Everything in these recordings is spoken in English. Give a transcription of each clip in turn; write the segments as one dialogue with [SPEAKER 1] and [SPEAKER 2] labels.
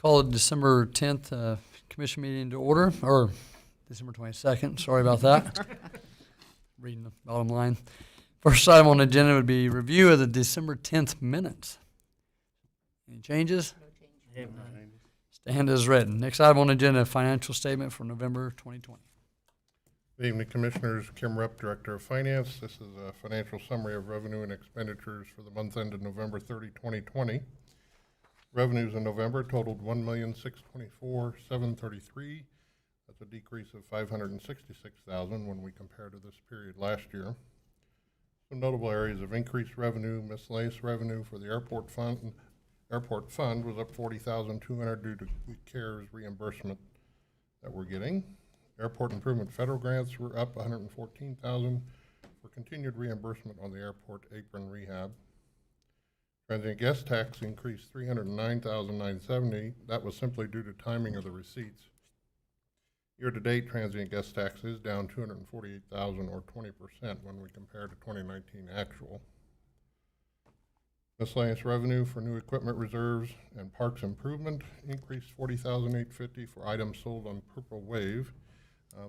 [SPEAKER 1] Call it December 10th commission meeting to order, or December 22nd. Sorry about that. Reading the bottom line. First item on the agenda would be review of the December 10th minutes. Any changes?
[SPEAKER 2] No change.
[SPEAKER 1] Stand as written. Next item on the agenda, financial statement for November 2020.
[SPEAKER 3] Good evening, Commissioners. Kim Rupp, Director of Finance. This is a financial summary of revenue and expenditures for the month ended November 30, 2020. Revenues in November totaled $1,624,733. That's a decrease of $566,000 when we compare to this period last year. Some notable areas of increased revenue: miscellaneous revenue for the airport fund was up $40,200 due to the CARES reimbursement that we're getting. Airport improvement federal grants were up $114,000 for continued reimbursement on the airport apron rehab. Transient guest tax increased $309,970. That was simply due to timing of the receipts. Year-to-date, transient guest tax is down $248,000 or 20% when we compare to 2019 actual. Miscellaneous revenue for new equipment reserves and parks improvement increased $40,850 for items sold on Purple Wave.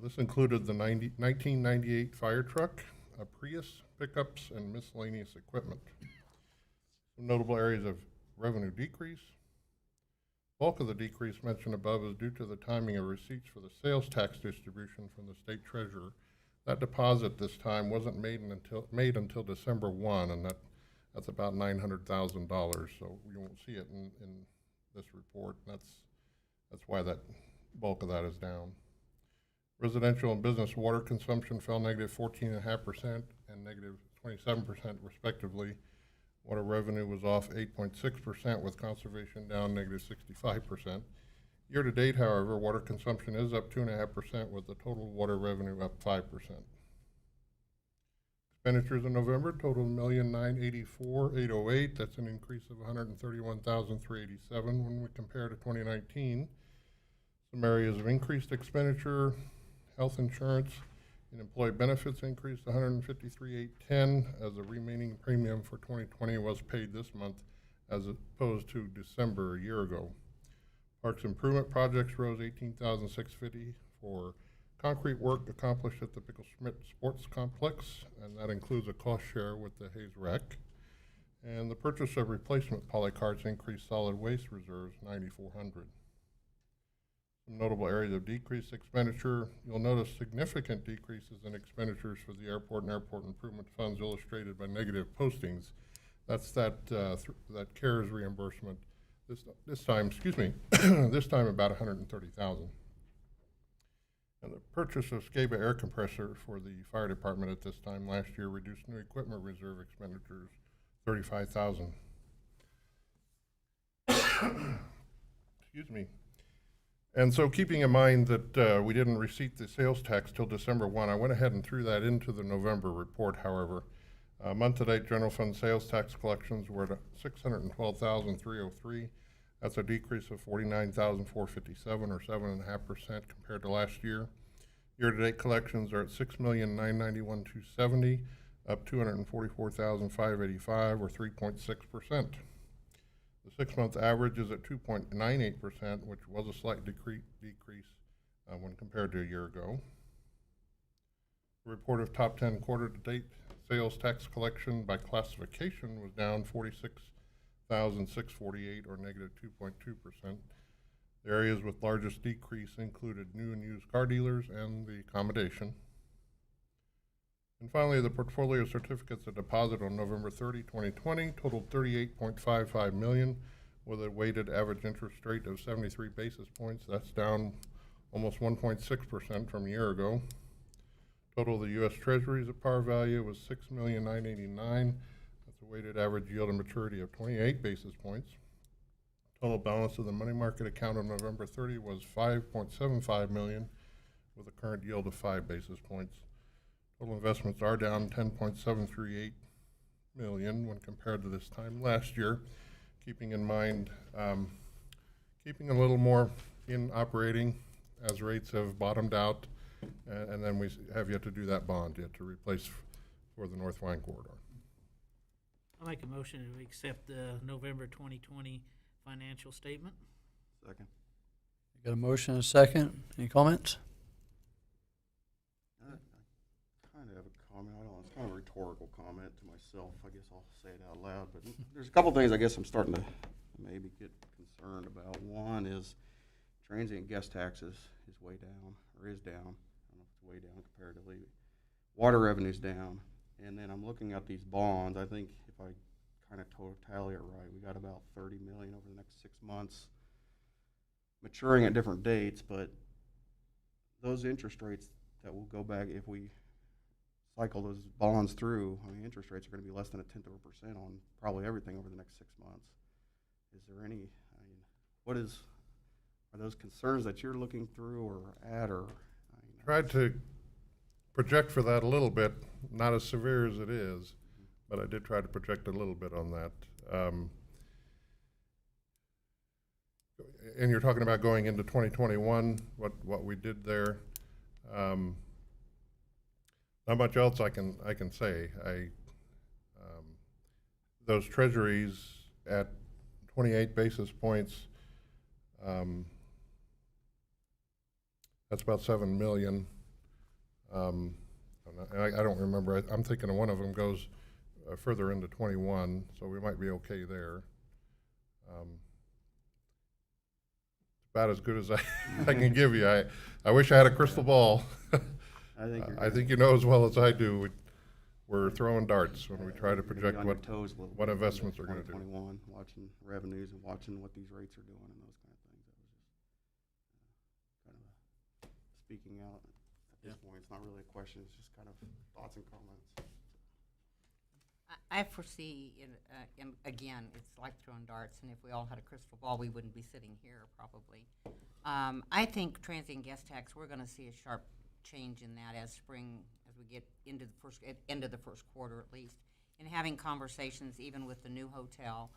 [SPEAKER 3] This included the 1998 fire truck, a Prius, pickups, and miscellaneous equipment. Some notable areas of revenue decrease. Bulk of the decrease mentioned above is due to the timing of receipts for the sales tax distribution from the state treasurer. That deposit this time wasn't made until December 1, and that's about $900,000. So you won't see it in this report. That's why that bulk of that is down. Residential and business water consumption fell negative 14.5% and negative 27% respectively. Water revenue was off 8.6% with conservation down negative 65%. Year to date, however, water consumption is up 2.5% with the total water revenue up 5%. Expenditures in November totaled $1,984,808. That's an increase of $131,387 when we compare to 2019. Some areas of increased expenditure: health insurance and employee benefits increased $153,810 as the remaining premium for 2020 was paid this month as opposed to December a year ago. Parks improvement projects rose $18,650 for concrete work accomplished at the Pickle Schmidt Sports Complex, and that includes a cost share with the Hayes Rec. And the purchase of replacement polycarts increased solid waste reserves $9,400. Some notable areas of decreased expenditure: you'll notice significant decreases in expenditures for the airport and airport improvement funds illustrated by negative postings. That's that CARES reimbursement. This time, this time about $130,000. And the purchase of SCABA air compressor for the fire department at this time last year reduced new equipment reserve expenditures $35,000. Excuse me. And so, keeping in mind that we didn't receipt the sales tax till December 1, I went ahead and threw that into the November report. However, month-to-date general fund sales tax collections were at $612,303. That's a decrease of $49,457 or 7.5% compared to last year. Year-to-date collections are at $6,991,270, up $244,585 or 3.6%. The 6-month average is at 2.98%, which was a slight decrease when compared to a year ago. The report of top 10 quarter-to-date sales tax collection by classification was down $46,648 or negative 2.2%. The areas with largest decrease included new and used car dealers and the accommodation. And finally, the portfolio certificates of deposit on November 30, 2020 totaled $38.55 million with a weighted average interest rate of 73 basis points. That's down almost 1.6% from a year ago. Total of the U.S. Treasuries at par value was $6,989,000. That's a weighted average yield and maturity of 28 basis points. Total balance of the money market account on November 30 was $5.75 million with a current yield of 5 basis points. Total investments are down $10.738 million when compared to this time last year, keeping in mind keeping a little more in operating as rates have bottomed out, and then we have yet to do that bond yet to replace for the North Wine Corridor.
[SPEAKER 2] I'll make a motion to accept the November 2020 financial statement. Second.
[SPEAKER 1] Got a motion and a second. Any comments?
[SPEAKER 2] I kind of have a comment. I don't know. It's kind of a rhetorical comment to myself. I guess I'll say it out loud. But there's a couple things I guess I'm starting to maybe get concerned about. One is transient guest taxes is way down, or is down. I don't know if it's way down comparatively. Water revenue's down. And then I'm looking at these bonds. I think if I kind of tally it right, we got about $30 million over the next 6 months maturing at different dates, but those interest rates that will go back if we cycle those bonds through, I mean, interest rates are going to be less than 0.1% on probably everything over the next 6 months. Is there any, I mean, are those concerns that you're looking through or at, or?
[SPEAKER 3] Tried to project for that a little bit, not as severe as it is, but I did try to project a little bit on that. And you're talking about going into 2021, what we did there. Not much else I can say. Those treasuries at 28 basis points, that's about $7 million. And I don't remember. I'm thinking one of them goes further into 21, so we might be okay there. About as good as I can give you. I wish I had a crystal ball. I think you know as well as I do. We're throwing darts when we try to project what investments are going to do.
[SPEAKER 2] 2021, watching revenues and watching what these rates are doing and those kind of things. That was just kind of speaking out at this point. It's not really a question. It's just kind of thoughts and comments.
[SPEAKER 4] I foresee, again, it's like throwing darts, and if we all had a crystal ball, we wouldn't be sitting here probably. I think transient guest tax, we're going to see a sharp change in that as we get into the end of the first quarter at least, and having conversations even with the new hotel,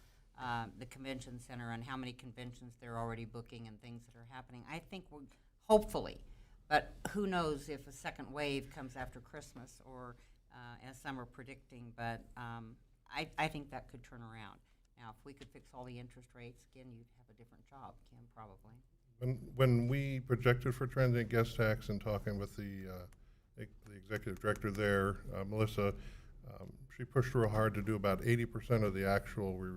[SPEAKER 4] the convention center, and how many conventions they're already booking and things that are happening. I think we're hopefully, but who knows if a second wave comes after Christmas or as some are predicting, but I think that could turn around. Now, if we could fix all the interest rates, again, you'd have a different job, Kim, probably.
[SPEAKER 3] When we projected for transient guest tax and talking with the executive director there, Melissa, she pushed real hard to do about 80% of the actual we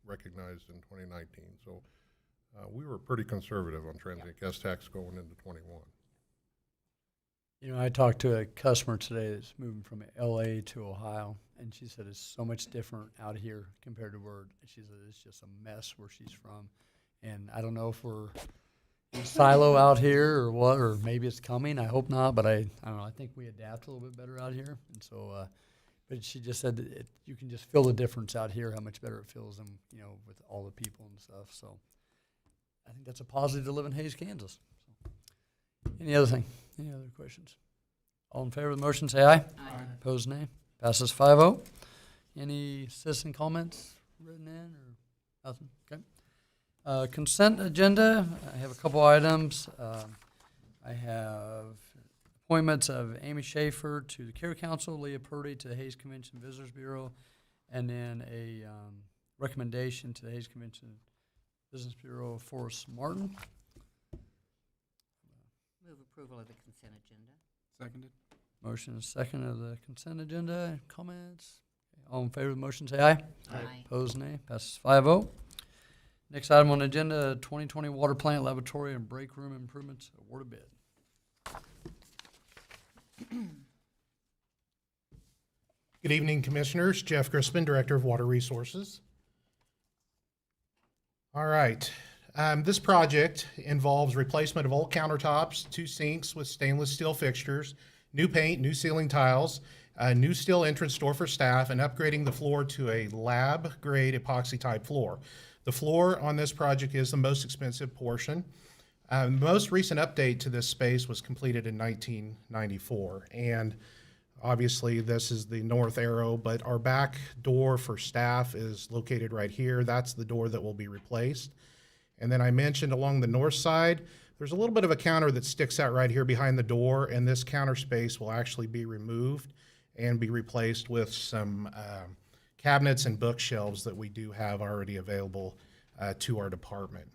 [SPEAKER 3] recognized in 2019. So we were pretty conservative on transient guest tax going into 21.
[SPEAKER 1] You know, I talked to a customer today that's moving from LA to Ohio, and she said it's so much different out here compared to where she said it's just a mess where she's from. And I don't know if we're in silo out here or what, or maybe it's coming. I hope not, but I don't know. I think we adapt a little bit better out here. And so, but she just said that you can just feel the difference out here, how much better it feels than, you know, with all the people and stuff. So I think that's a positive to live in Hays, Kansas. Any other thing? Any other questions? All in favor of the motion, say aye.
[SPEAKER 4] Aye.
[SPEAKER 1] Opposed, nay. Passes 5-0. Any citizen comments written in or nothing? Okay. Consent agenda. I have a couple items. I have appointments of Amy Schaefer to the Care Council, Leah Purdy to the Hays Convention Visitors Bureau, and then a recommendation to the Hays Convention Business Bureau, Forrest Martin.
[SPEAKER 4] Move approval of the consent agenda.
[SPEAKER 5] Seconded.
[SPEAKER 1] Motion is second of the consent agenda. Comments? Okay. All in favor of the motion, say aye.
[SPEAKER 4] Aye.
[SPEAKER 1] Opposed, nay. Passes 5-0. Next item on the agenda, 2020 water plant, laboratory, and break room improvements. Award a bid.
[SPEAKER 6] Good evening, Commissioners. Jeff Grisman, Director of Water Resources. All right. This project involves replacement of old countertops, 2 sinks with stainless steel fixtures, new paint, new ceiling tiles, a new steel entrance door for staff, and upgrading the floor to a lab-grade epoxy-type floor. The floor on this project is the most expensive portion. The most recent update to this space was completed in 1994, and obviously this is the north arrow, but our back door for staff is located right here. That's the door that will be replaced. And then I mentioned along the north side, there's a little bit of a counter that sticks out right here behind the door, and this counter space will actually be removed and be replaced with some cabinets and bookshelves that we do have already available to our department.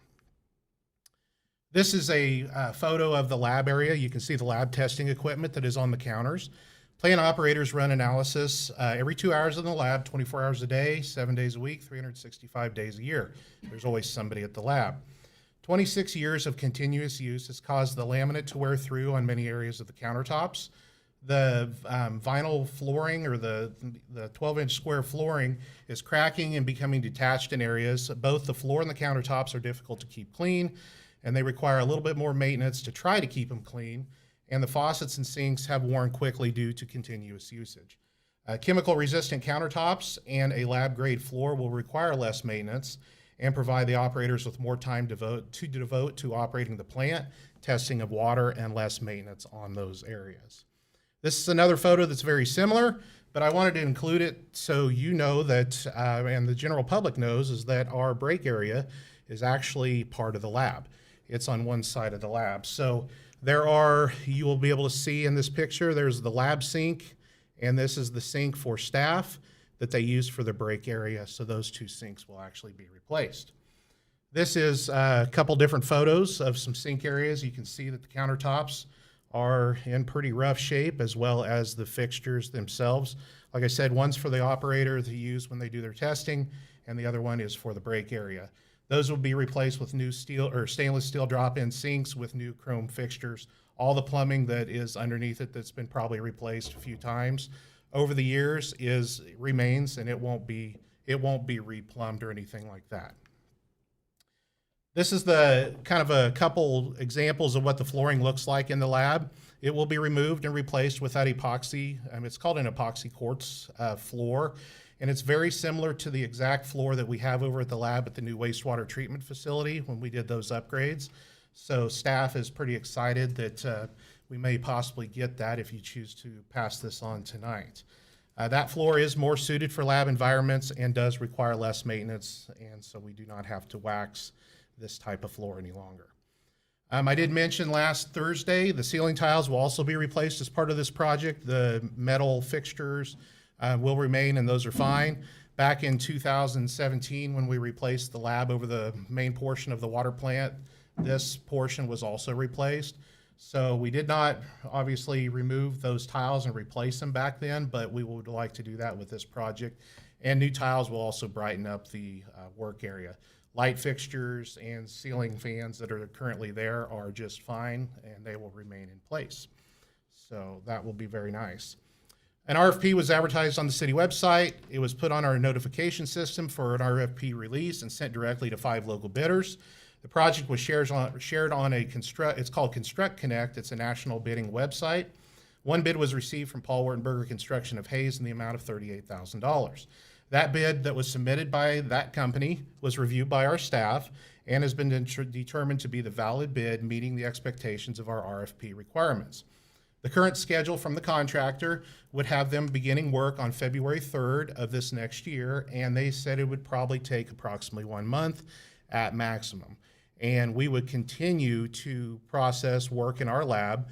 [SPEAKER 6] This is a photo of the lab area. You can see the lab testing equipment that is on the counters. Plant operators run analysis every 2 hours in the lab, 24 hours a day, 7 days a week, 365 days a year. There's always somebody at the lab. 26 years of continuous use has caused the laminate to wear through on many areas of the countertops. The vinyl flooring, or the 12-inch square flooring, is cracking and becoming detached in areas. Both the floor and the countertops are difficult to keep clean, and they require a little bit more maintenance to try to keep them clean. And the faucets and sinks have worn quickly due to continuous usage. Chemical-resistant countertops and a lab-grade floor will require less maintenance and provide the operators with more time to devote to operating the plant, testing of water, and less maintenance on those areas. This is another photo that's very similar, but I wanted to include it so you know that, and the general public knows, is that our break area is actually part of the lab. It's on one side of the lab. So you will be able to see in this picture, there's the lab sink, and this is the sink for staff that they use for the break area. So those two sinks will actually be replaced. This is a couple different photos of some sink areas. You can see that the countertops are in pretty rough shape, as well as the fixtures themselves. Like I said, one's for the operator to use when they do their testing, and the other one is for the break area. Those will be replaced with new steel or stainless steel drop-in sinks with new chrome fixtures. All the plumbing that is underneath it that's been probably replaced a few times over the years remains, and it won't be replumbed or anything like that. This is the kind of a couple examples of what the flooring looks like in the lab. It will be removed and replaced with that epoxy. It's called an epoxy quartz floor, and it's very similar to the exact floor that we have over at the lab at the new wastewater treatment facility when we did those upgrades. So staff is pretty excited that we may possibly get that if you choose to pass this on tonight. That floor is more suited for lab environments and does require less maintenance, and so we do not have to wax this type of floor any longer. I did mention last Thursday the ceiling tiles will also be replaced as part of this project. The metal fixtures will remain, and those are fine. Back in 2017, when we replaced the lab over the main portion of the water plant, this portion was also replaced. So we did not obviously remove those tiles and replace them back then, but we would like to do that with this project. And new tiles will also brighten up the work area. Light fixtures and ceiling fans that are currently there are just fine, and they will remain in place. So that will be very nice. An RFP was advertised on the city website. It was put on our notification system for an RFP release and sent directly to 5 local bidders. The project was shared on it's called Construct Connect. It's a national bidding website. One bid was received from Paul Wertenberger Construction of Hayes in the amount of $38,000. That bid that was submitted by that company was reviewed by our staff and has been determined to be the valid bid, meeting the expectations of our RFP requirements. The current schedule from the contractor would have them beginning work on February 3rd of this next year, and they said it would probably take approximately 1 month at maximum. And we would continue to process work in our lab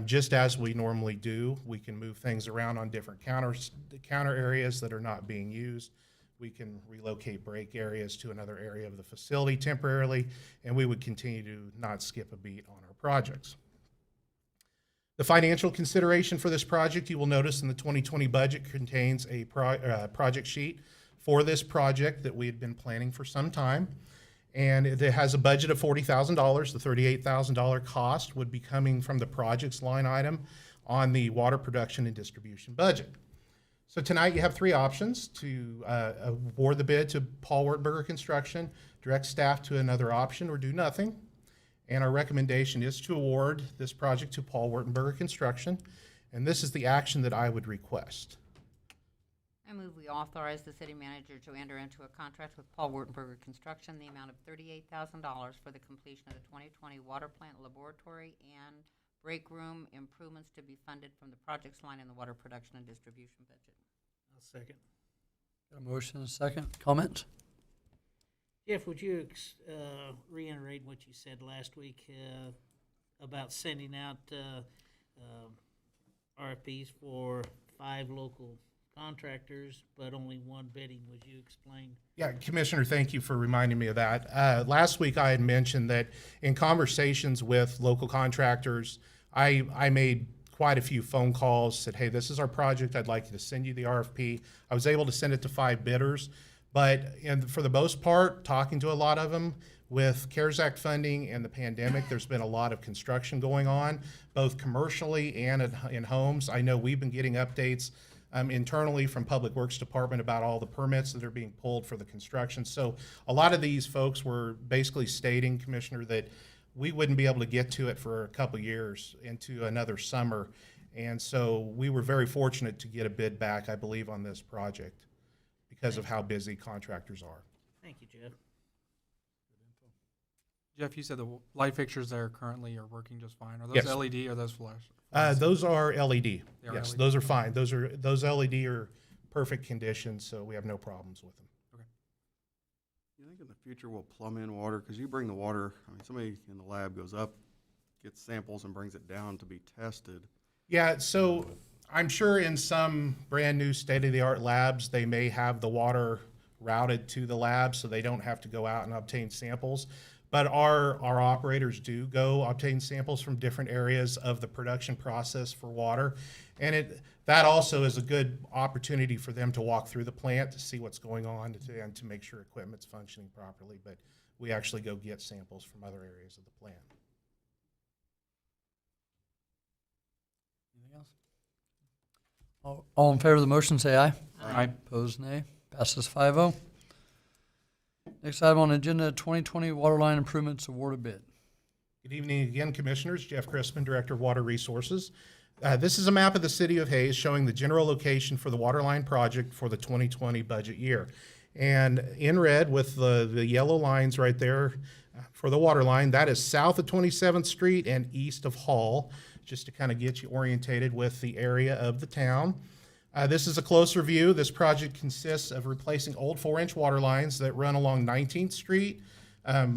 [SPEAKER 6] just as we normally do. We can move things around on different counter areas that are not being used. We can relocate break areas to another area of the facility temporarily, and we would continue to not skip a beat on our projects. The financial consideration for this project, you will notice in the 2020 budget, contains a project sheet for this project that we had been planning for some time. And it has a budget of $40,000. The $38,000 cost would be coming from the projects line item on the water production and distribution budget. So tonight you have 3 options: to award the bid to Paul Wertenberger Construction, direct staff to another option, or do nothing. And our recommendation is to award this project to Paul Wertenberger Construction. And this is the action that I would request.
[SPEAKER 4] I move we authorize the city manager to enter into a contract with Paul Wertenberger Construction, the amount of $38,000 for the completion of the 2020 water plant laboratory and break room improvements to be funded from the projects line in the water production and distribution budget.
[SPEAKER 5] I'll second.
[SPEAKER 1] Got a motion and a second. Comment?
[SPEAKER 5] Jeff, would you reiterate what you said last week about sending out RFPs for 5 local contractors, but only one bidding. Would you explain?
[SPEAKER 6] Yeah, Commissioner, thank you for reminding me of that. Last week I had mentioned that in conversations with local contractors, I made quite a few phone calls, said, hey, this is our project. I'd like to send you the RFP. I was able to send it to 5 bidders, but for the most part, talking to a lot of them, with CARES Act funding and the pandemic, there's been a lot of construction going on, both commercially and in homes. I know we've been getting updates internally from Public Works Department about all the permits that are being pulled for the construction. So a lot of these folks were basically stating, Commissioner, that we wouldn't be able to get to it for a couple years into another summer. And so we were very fortunate to get a bid back, I believe, on this project because of how busy contractors are.
[SPEAKER 5] Thank you, Jeff.
[SPEAKER 7] Jeff, you said the light fixtures there currently are working just fine. Are those
[SPEAKER 6] Yes.
[SPEAKER 7] LED or those flash?
[SPEAKER 6] Those are LED.
[SPEAKER 7] They are
[SPEAKER 6] Yes,
[SPEAKER 7] LED?
[SPEAKER 6] those are fine. Those LED are perfect condition, so we have no problems with them.
[SPEAKER 2] You think in the future we'll plumb in water? Because you bring the water, I mean, somebody in the lab goes up, gets samples and brings it down to be tested.
[SPEAKER 6] Yeah, so I'm sure in some brand new state-of-the-art labs, they may have the water routed to the lab so they don't have to go out and obtain samples. But our operators do go obtain samples from different areas of the production process for water. And that also is a good opportunity for them to walk through the plant to see what's going on and to make sure equipment's functioning properly. But we actually go get samples from other areas of the plant.
[SPEAKER 1] Anything else? All in favor of the motion, say aye.
[SPEAKER 7] Aye.
[SPEAKER 1] Opposed, nay. Passes 5-0. Next item on the agenda, 2020 water line improvements awarded bid.
[SPEAKER 6] Good evening again, Commissioners. Jeff Crispin, Director of Water Resources. This is a map of the city of Hayes showing the general location for the water line project for the 2020 budget year. And in red with the yellow lines right there for the water line, that is south of 27th Street and east of Hall, just to kind of get you orientated with the area of the town. This is a closer view. This project consists of replacing old 4-inch water lines that run along 19th Street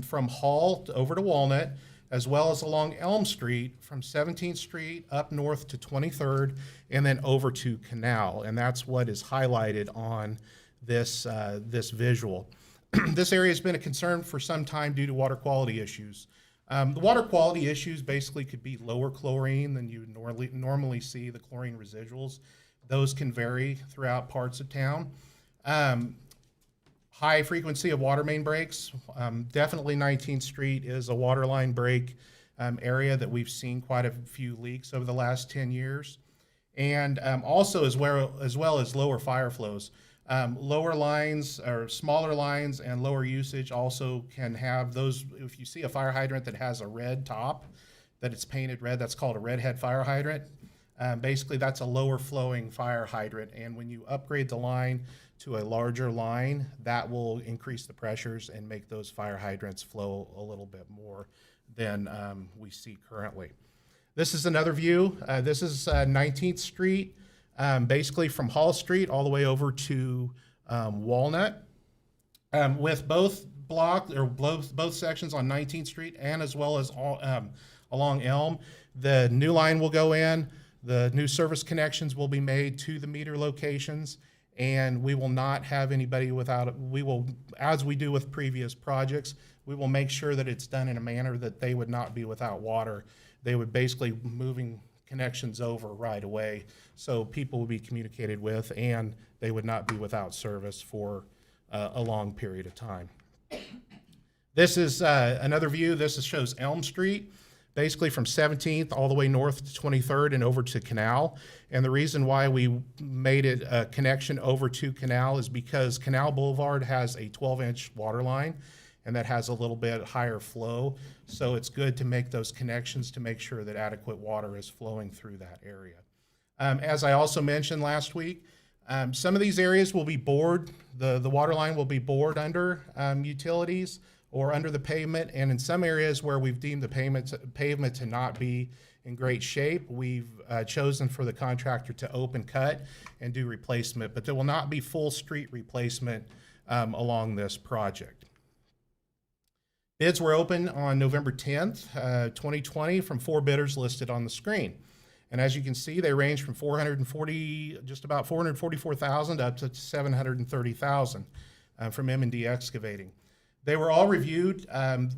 [SPEAKER 6] from Hall over to Walnut, as well as along Elm Street from 17th Street up north to 23rd, and then over to Canal. And that's what is highlighted on this visual. This area has been a concern for some time due to water quality issues. The water quality issues basically could be lower chlorine than you normally see, the chlorine residuals. Those can vary throughout parts of town. High frequency of water main breaks. Definitely 19th Street is a water line break area that we've seen quite a few leaks over the last 10 years. And also as well as lower fire flows. Lower lines or smaller lines and lower usage also can have those. If you see a fire hydrant that has a red top, that it's painted red, that's called a redhead fire hydrant. Basically, that's a lower flowing fire hydrant, and when you upgrade the line to a larger line, that will increase the pressures and make those fire hydrants flow a little bit more than we see currently. This is another view. This is 19th Street, basically from Hall Street all the way over to Walnut, with both both sections on 19th Street and as well as along Elm. The new line will go in. The new service connections will be made to the meter locations, and we will not have anybody without, we will, as we do with previous projects, we will make sure that it's done in a manner that they would not be without water. They would basically moving connections over right away, so people would be communicated with, and they would not be without service for a long period of time. This is another view. This shows Elm Street, basically from 17th all the way north to 23rd and over to Canal. And the reason why we made it a connection over to Canal is because Canal Boulevard has a 12-inch water line, and that has a little bit higher flow. So it's good to make those connections to make sure that adequate water is flowing through that area. As I also mentioned last week, some of these areas will be bored. The water line will be bored under utilities or under the pavement, and in some areas where we've deemed the pavement to not be in great shape, we've chosen for the contractor to open cut and do replacement, but there will not be full street replacement along this project. Bids were open on November 10th, 2020 from 4 bidders listed on the screen. And as you can see, they range from just about 444,000 up to 730,000 from M&D Excavating. They were all reviewed.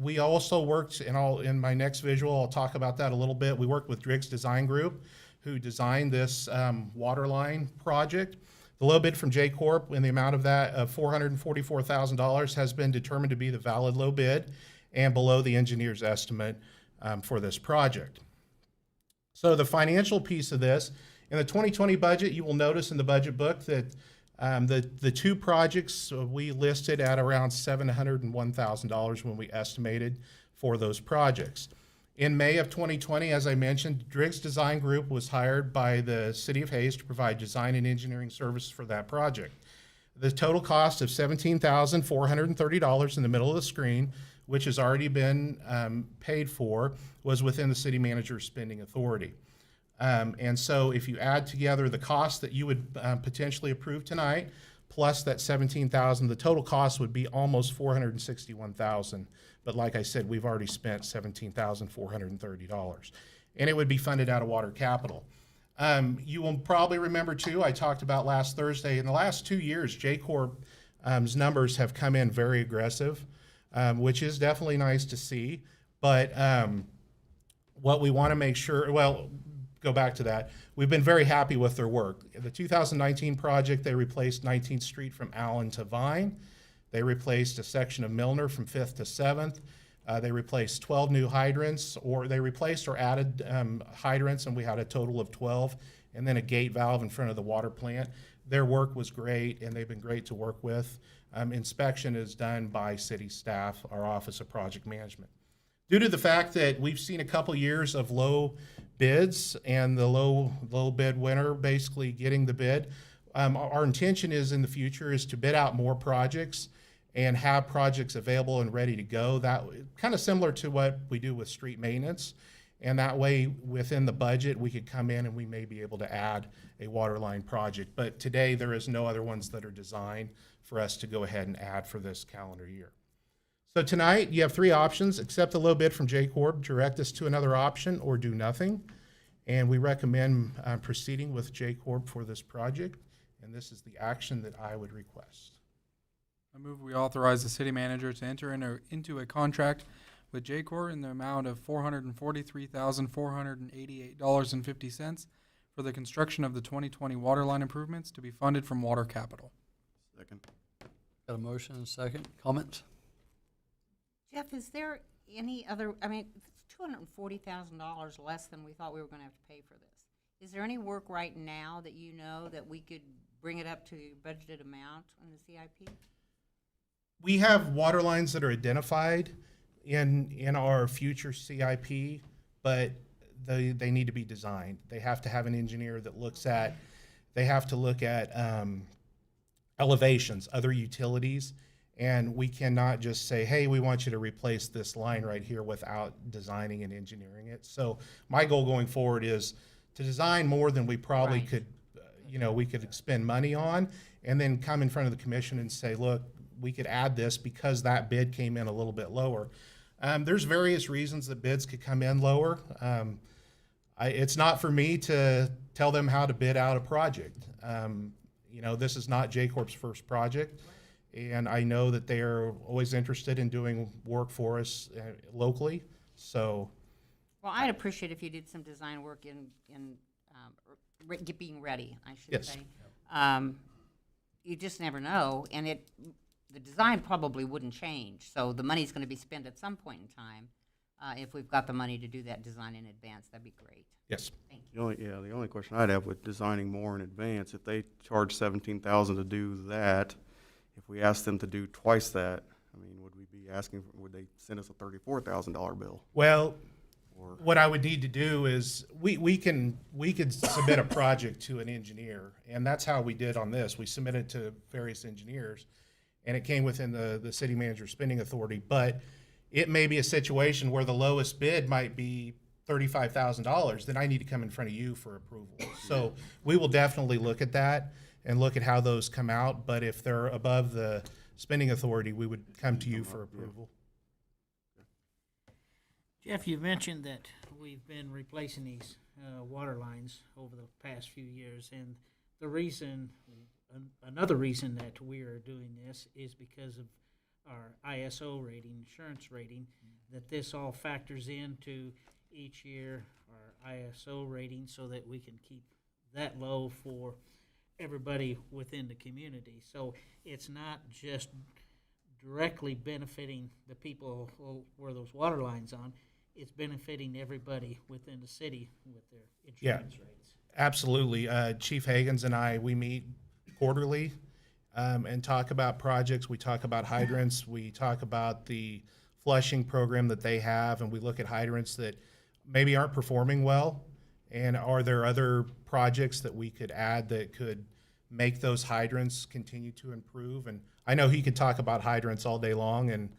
[SPEAKER 6] We also worked, in my next visual, I'll talk about that a little bit. We worked with Driggs Design Group, who designed this water line project. The low bid from J Corp in the amount of that of $444,000 has been determined to be the valid low bid and below the engineer's estimate for this project. So the financial piece of this, in the 2020 budget, you will notice in the budget book that the two projects we listed at around $701,000 when we estimated for those projects. In May of 2020, as I mentioned, Driggs Design Group was hired by the City of Hayes to provide design and engineering services for that project. The total cost of $17,430 in the middle of the screen, which has already been paid for, was within the city manager's spending authority. And so if you add together the cost that you would potentially approve tonight, plus that $17,000, the total cost would be almost $461,000. But like I said, we've already spent $17,430. And it would be funded out of water capital. You will probably remember too, I talked about last Thursday, in the last 2 years, J Corp's numbers have come in very aggressive, which is definitely nice to see. But what we want to make sure, well, go back to that. We've been very happy with their work. The 2019 project, they replaced 19th Street from Allen to Vine. They replaced a section of Milner from 5th to 7th. They replaced 12 new hydrants, or they replaced or added hydrants, and we had a total of 12, and then a gate valve in front of the water plant. Their work was great, and they've been great to work with. Inspection is done by city staff, our Office of Project Management. Due to the fact that we've seen a couple years of low bids and the low bid winner basically getting the bid, our intention is in the future is to bid out more projects and have projects available and ready to go. That kind of similar to what we do with street maintenance. And that way, within the budget, we could come in and we may be able to add a water line project. But today, there is no other ones that are designed for us to go ahead and add for this calendar year. So tonight, you have three options: accept the low bid from J Corp, direct us to another option, or do nothing. And we recommend proceeding with J Corp for this project. And this is the action that I would request.
[SPEAKER 7] I move we authorize the city manager to enter into a contract with J Corp in the amount of $443,488.50 for the construction of the 2020 water line improvements to be funded from water capital.
[SPEAKER 2] Second.
[SPEAKER 1] Got a motion and a second. Comments?
[SPEAKER 4] Jeff, is there any other, I mean, it's $240,000 less than we thought we were going to have to pay for this. Is there any work right now that you know that we could bring it up to budgeted amount on the CIP?
[SPEAKER 6] We have water lines that are identified in our future CIP, but they need to be designed. They have to have an engineer that looks at, they have to look at elevations, other utilities, and we cannot just say, hey, we want you to replace this line right here without designing and engineering it. So my goal going forward is to design more than we probably
[SPEAKER 4] Right.
[SPEAKER 6] could, we could spend money on, and then come in front of the commission and say, look, we could add this because that bid came in a little bit lower. There's various reasons that bids could come in lower. It's not for me to tell them how to bid out a project. This is not J Corp's first project, and I know that they are always interested in doing work for us locally. So,
[SPEAKER 4] Well, I'd appreciate if you did some design work in being ready, I should
[SPEAKER 6] Yes.
[SPEAKER 4] say. You just never know, and the design probably wouldn't change, so the money's going to be spent at some point in time. If we've got the money to do that design in advance, that'd be great.
[SPEAKER 6] yes.
[SPEAKER 4] Thank you.
[SPEAKER 2] The only question I'd have with designing more in advance, if they charge $17,000 to do that, if we asked them to do twice that, I mean, would they send us a $34,000 bill?
[SPEAKER 6] Well,
[SPEAKER 2] Or
[SPEAKER 6] what I would need to do is we could submit a project to an engineer, and that's how we did on this. We submitted to various engineers, and it came within the city manager's spending authority. But it may be a situation where the lowest bid might be $35,000. Then I need to come in front of you for approval. So we will definitely look at that and look at how those come out. But if they're above the spending authority, we would come to you for approval.
[SPEAKER 5] Jeff, you mentioned that we've been replacing these water lines over the past few years, and the reason, another reason that we are doing this is because of our ISO rating, insurance rating, that this all factors into each year our ISO rating so that we can keep that low for everybody within the community. So it's not just directly benefiting the people where those water lines on, it's benefiting everybody within the city with their insurance rates.
[SPEAKER 6] Absolutely. Chief Hagens and I, we meet quarterly and talk about projects. We talk about hydrants. We talk about the flushing program that they have, and we look at hydrants that maybe aren't performing well. And are there other projects that we could add that could make those hydrants continue to improve? And I know he could talk about hydrants all day long and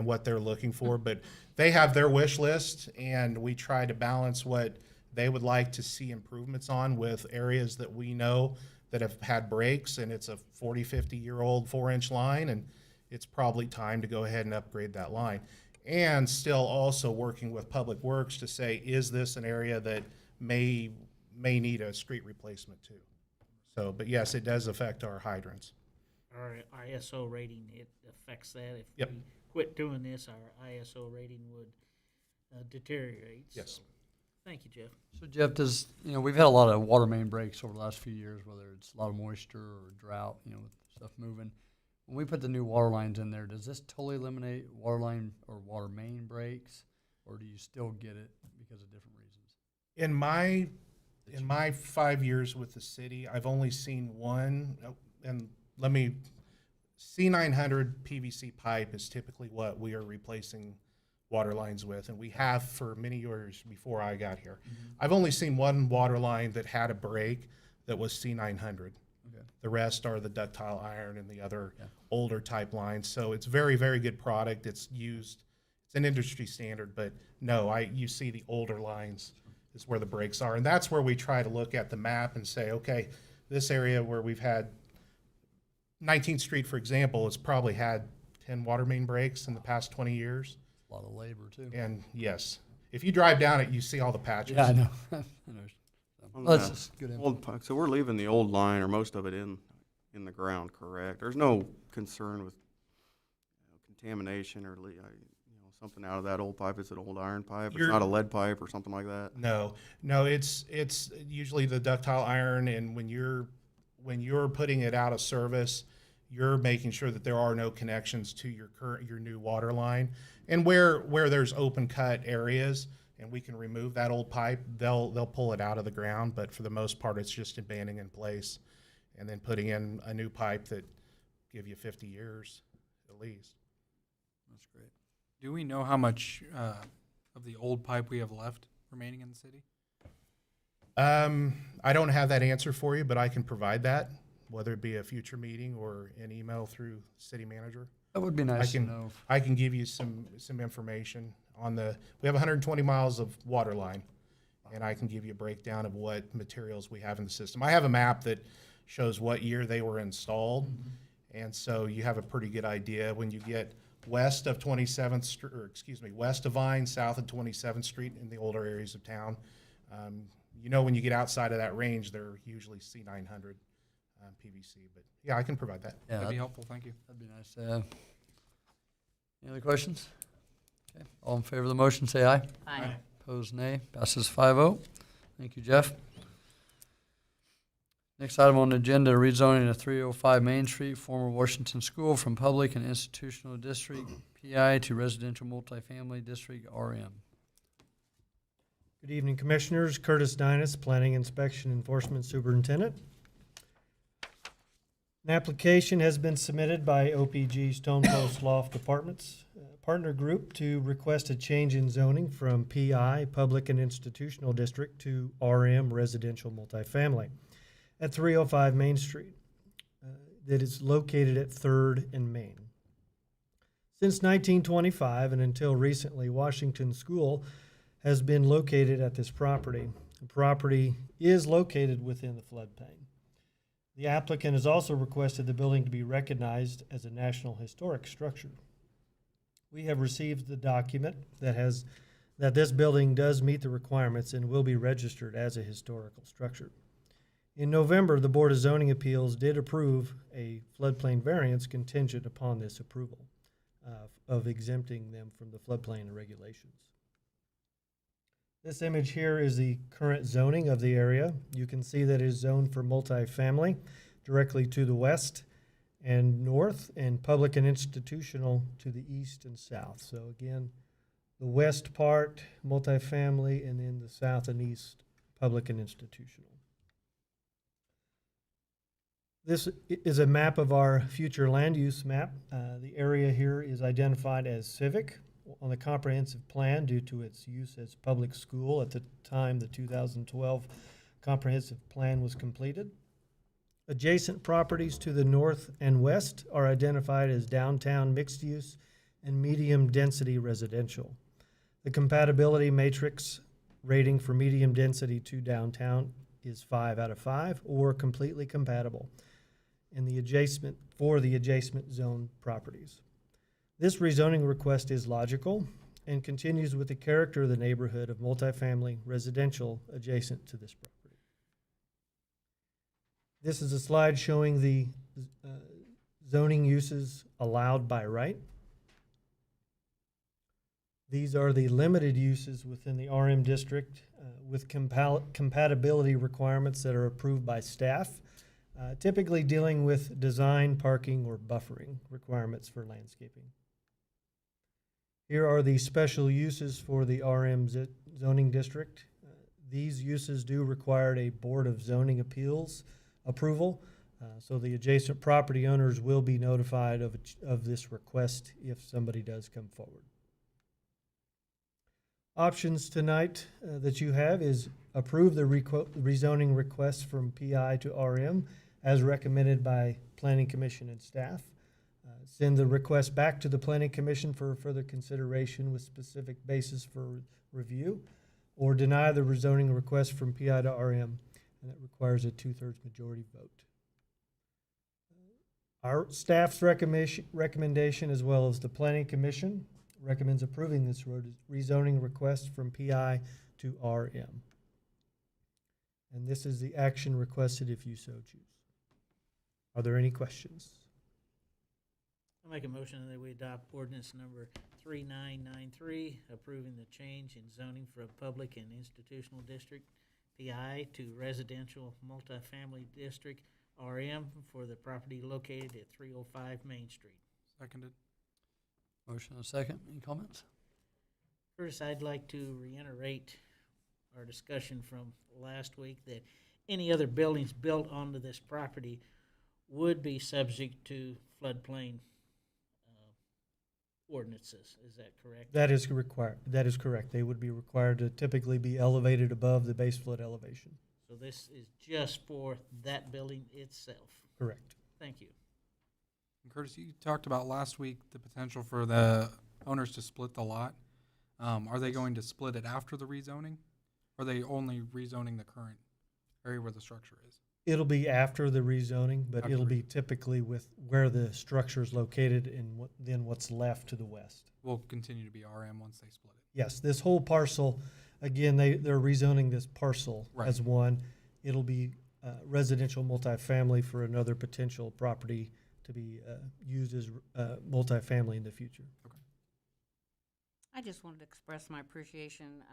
[SPEAKER 6] what they're looking for, but they have their wish list, and we try to balance what they would like to see improvements on with areas that we know that have had breaks, and it's a 40, 50-year-old 4-inch line, and it's probably time to go ahead and upgrade that line. And still also working with Public Works to say, is this an area that may need a street replacement too? So, but yes, it does affect our hydrants.
[SPEAKER 5] Our ISO rating, it affects that. If
[SPEAKER 6] Yep.
[SPEAKER 5] we quit doing this, our ISO rating would deteriorate.
[SPEAKER 6] Yes.
[SPEAKER 5] So, thank you, Jeff.
[SPEAKER 1] So Jeff, we've had a lot of water main breaks over the last few years, whether it's a lot of moisture or drought, with stuff moving. When we put the new water lines in there, does this totally eliminate water line or water main breaks, or do you still get it because of different reasons?
[SPEAKER 6] In my 5 years with the city, I've only seen one, and C900 PVC pipe is typically what we are replacing water lines with, and we have for many years before I got here. I've only seen one water line that had a break that was C900.
[SPEAKER 1] Okay.
[SPEAKER 6] The rest are the ductile iron and the other older type lines. So it's very, very good product. It's used, it's an industry standard, but no, you see the older lines is where the breaks are. And that's where we try to look at the map and say, okay, this area where we've had 19th Street, for example, has probably had 10 water main breaks in the past 20 years.
[SPEAKER 1] A lot of labor too.
[SPEAKER 6] And yes, if you drive down it, you see all the patches.
[SPEAKER 1] Yeah, I know. I know.
[SPEAKER 2] On
[SPEAKER 1] Well, that's
[SPEAKER 2] the
[SPEAKER 1] just good info.
[SPEAKER 2] old pipe, so we're leaving the old line or most of it in the ground, correct? There's no concern with contamination or something out of that old pipe. It's an old iron pipe. It's not a lead pipe or something like that.
[SPEAKER 6] No, it's usually the ductile iron, and when you're putting it out of service, you're making sure that there are no connections to your new water line. And where there's open cut areas and we can remove that old pipe, they'll pull it out of the ground, but for the most part it's just abandoning in place and then putting in a new pipe that give you 50 years at least.
[SPEAKER 1] That's great.
[SPEAKER 7] Do we know how much of the old pipe we have left remaining in the city?
[SPEAKER 6] I don't have that answer for you, but I can provide that, whether it be a future meeting or an email through city manager.
[SPEAKER 1] That would be nice to know.
[SPEAKER 6] I can give you some information on we have 120 miles of water line, and I can give you a breakdown of what materials we have in the system. I have a map that shows what year they were installed, and so you have a pretty good idea when you get west of 27th Street, west of Vine, south of 27th Street in the older areas of town. When you get outside of that range, they're usually C900 PVC, but yeah, I can provide that.
[SPEAKER 1] Yeah,
[SPEAKER 7] That'd be helpful, thank you.
[SPEAKER 1] that'd be nice to have. Any other questions? Okay. All in favor of the motion, say aye.
[SPEAKER 4] Aye.
[SPEAKER 1] Opposed, nay. Passes 5-0. Thank you, Jeff. Next item on the agenda, rezoning of 305 Main Street, former Washington School, from public and institutional district PI to residential multifamily district RM.
[SPEAKER 8] Good evening, Commissioners. Curtis Dinas, Planning Inspection Enforcement Superintendent. An application has been submitted by OPG Stone Post Loft Apartments Partner Group to request a change in zoning from PI, Public and Institutional District, to RM, Residential Multifamily, at 305 Main Street, that is located at 3rd and Main. Since 1925 and until recently, Washington School has been located at this property. The property is located within the floodplain. The applicant has also requested the building to be recognized as a National Historic Structure. We have received the document that has that this building does meet the requirements and will be registered as a historical structure. In November, the Board of Zoning Appeals did approve a floodplain variance contingent upon this approval of exempting them from the floodplain regulations. This image here is the current zoning of the area. You can see that it is zoned for multifamily directly to the west and north, and public and institutional to the east and south. So again, the west part, multifamily, and then the south and east, public and institutional. This is a map of our future land use map. The area here is identified as civic on the comprehensive plan due to its use as public school at the time the 2012 comprehensive plan was completed. Adjacent properties to the north and west are identified as downtown mixed use and medium density residential. The compatibility matrix rating for medium density to downtown is 5 out of 5 or completely compatible in the adjacent zone properties. This rezoning request is logical and continues with the character of the neighborhood of multifamily residential adjacent to this property. This is a slide showing the zoning uses allowed by right. These are the limited uses within the RM district with compatibility requirements that are approved by staff, typically dealing with design, parking, or buffering requirements for landscaping. Here are the special uses for the RM zoning district. These uses do require a Board of Zoning Appeals approval, so the adjacent property owners will be notified of this request if somebody does come forward. Options tonight that you have is approve the rezoning request from PI to RM as recommended by Planning Commission and staff. Send the request back to the Planning Commission for further consideration with specific basis for review, or deny the rezoning request from PI to RM, and that requires a 2/3 majority vote. Our staff's recommendation, as well as the Planning Commission, recommends approving this rezoning request from PI to RM. And this is the action requested if you so choose. Are there any questions?
[SPEAKER 5] I'll make a motion that we adopt ordinance number 3993, approving the change in zoning from public and institutional district, PI, to residential multifamily district, RM, for the property located at 305 Main Street.
[SPEAKER 7] Seconded.
[SPEAKER 1] Motion and a second. Any comments?
[SPEAKER 5] First, I'd like to reiterate our discussion from last week that any other buildings built onto this property would be subject to floodplain ordinances. Is that correct?
[SPEAKER 8] That is required. That is correct. They would be required to typically be elevated above the base flood elevation.
[SPEAKER 5] So this is just for that building itself.
[SPEAKER 8] Correct.
[SPEAKER 5] Thank you.
[SPEAKER 7] And Curtis, you talked about last week the potential for the owners to split the lot. Are they going to split it after the rezoning? Or are they only rezoning the current area where the structure is?
[SPEAKER 8] It'll be after the rezoning, but
[SPEAKER 7] After
[SPEAKER 8] it'll be typically with where the structure is located and then what's left to the west.
[SPEAKER 7] Will continue to be RM once they split it.
[SPEAKER 8] Yes, this whole parcel, again, they're rezoning this parcel
[SPEAKER 7] Right.
[SPEAKER 8] as one. It'll be residential multifamily for another potential property to be used as multifamily in the future.
[SPEAKER 4] I just wanted to express my appreciation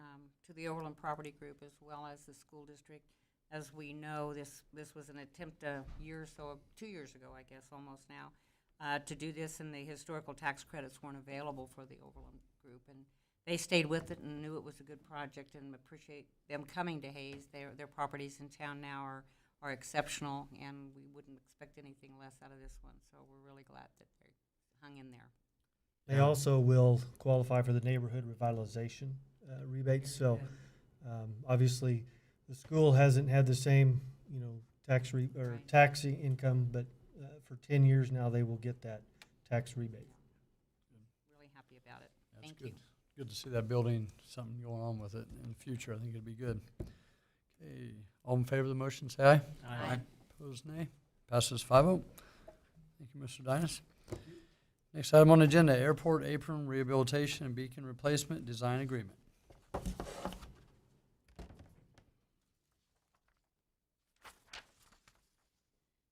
[SPEAKER 4] to the Overland Property Group as well as the school district. As we know, this was an attempt a year or so, 2 years ago, I guess, almost now, to do this, and the historical tax credits weren't available for the Overland Group. And they stayed with it and knew it was a good project, and appreciate them coming to Hayes. Their properties in town now are exceptional, and we wouldn't expect anything less out of this one. So we're really glad that they hung in there.
[SPEAKER 8] They also will qualify for the neighborhood revitalization rebates. So obviously, the school hasn't had the same,
[SPEAKER 4] Right.
[SPEAKER 8] taxi income, but for 10 years now, they will get that tax rebate.
[SPEAKER 4] Really happy about it.
[SPEAKER 1] That's
[SPEAKER 4] Thank
[SPEAKER 1] good.
[SPEAKER 4] you.
[SPEAKER 1] Good to see that building, something going on with it in the future. I think it'd be good. Okay, all in favor of the motion, say aye.
[SPEAKER 5] Aye.
[SPEAKER 1] Opposed, nay. Passes 5-0. Thank you, Mr. Dinas. Next item on the agenda, Airport Apron Rehabilitation and Beacon Replacement Design Agreement.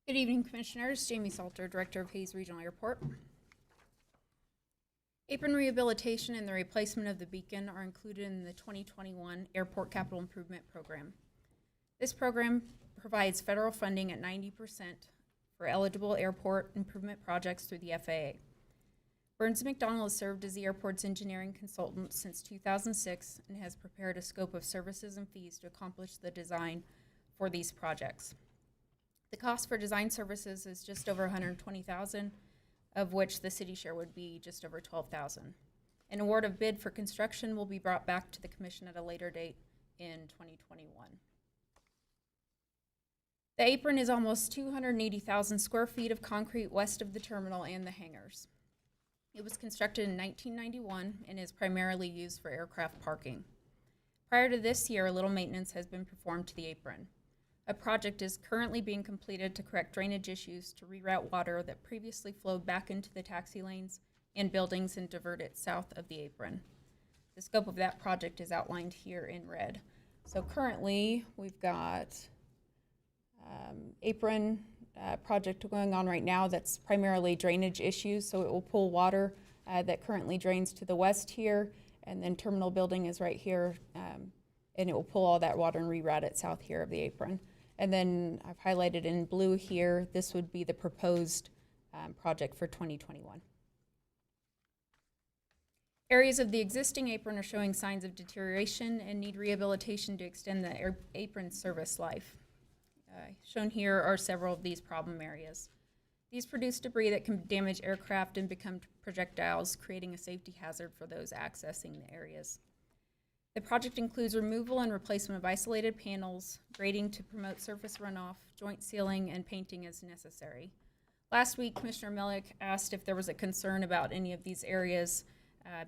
[SPEAKER 9] Good evening, Commissioners. Jamie Salter, Director of Hayes Regional Airport. Apron rehabilitation and the replacement of the beacon are included in the 2021 Airport Capital Improvement Program. This program provides federal funding at 90% for eligible airport improvement projects through the FAA. Burns & McDonnell has served as the airport's engineering consultant since 2006 and has prepared a scope of services and fees to accomplish the design for these projects. The cost for design services is just over $120,000, of which the city share would be just over $12,000. An award of bid for construction will be brought back to the commission at a later date in 2021. The apron is almost 280,000 square feet of concrete west of the terminal and the hangars. It was constructed in 1991 and is primarily used for aircraft parking. Prior to this year, little maintenance has been performed to the apron. A project is currently being completed to correct drainage issues to reroute water that previously flowed back into the taxi lanes and buildings and divert it south of the apron. The scope of that project is outlined here in red. So currently, we've got apron project going on right now that's primarily drainage issues, so it will pull water that currently drains to the west here, and then terminal building is right here, and it will pull all that water and reroute it south here of the apron. And then I've highlighted in blue here, this would be the proposed project for 2021. Areas of the existing apron are showing signs of deterioration and need rehabilitation to extend the apron service life. Shown here are several of these problem areas. These produce debris that can damage aircraft and become projectiles, creating a safety hazard for those accessing the areas. The project includes removal and replacement of isolated panels, grading to promote surface runoff, joint sealing, and painting as necessary. Last week, Commissioner Mellick asked if there was a concern about any of these areas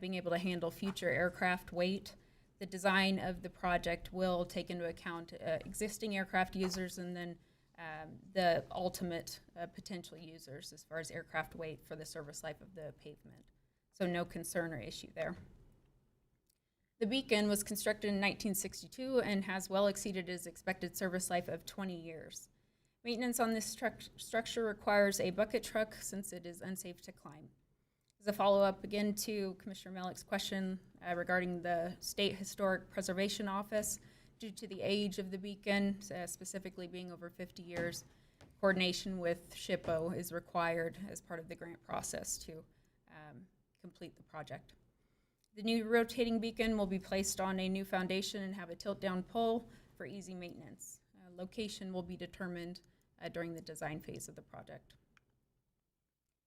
[SPEAKER 9] being able to handle future aircraft weight. The design of the project will take into account existing aircraft users and then the ultimate potential users as far as aircraft weight for the service life of the pavement. So no concern or issue there. The beacon was constructed in 1962 and has well exceeded its expected service life of 20 years. Maintenance on this structure requires a bucket truck since it is unsafe to climb. As a follow-up again to Commissioner Mellick's question regarding the State Historic Preservation Office, due to the age of the beacon, specifically being over 50 years, coordination with SHPO is required as part of the grant process to complete the project. The new rotating beacon will be placed on a new foundation and have a tilt-down pole for easy maintenance. Location will be determined during the design phase of the project.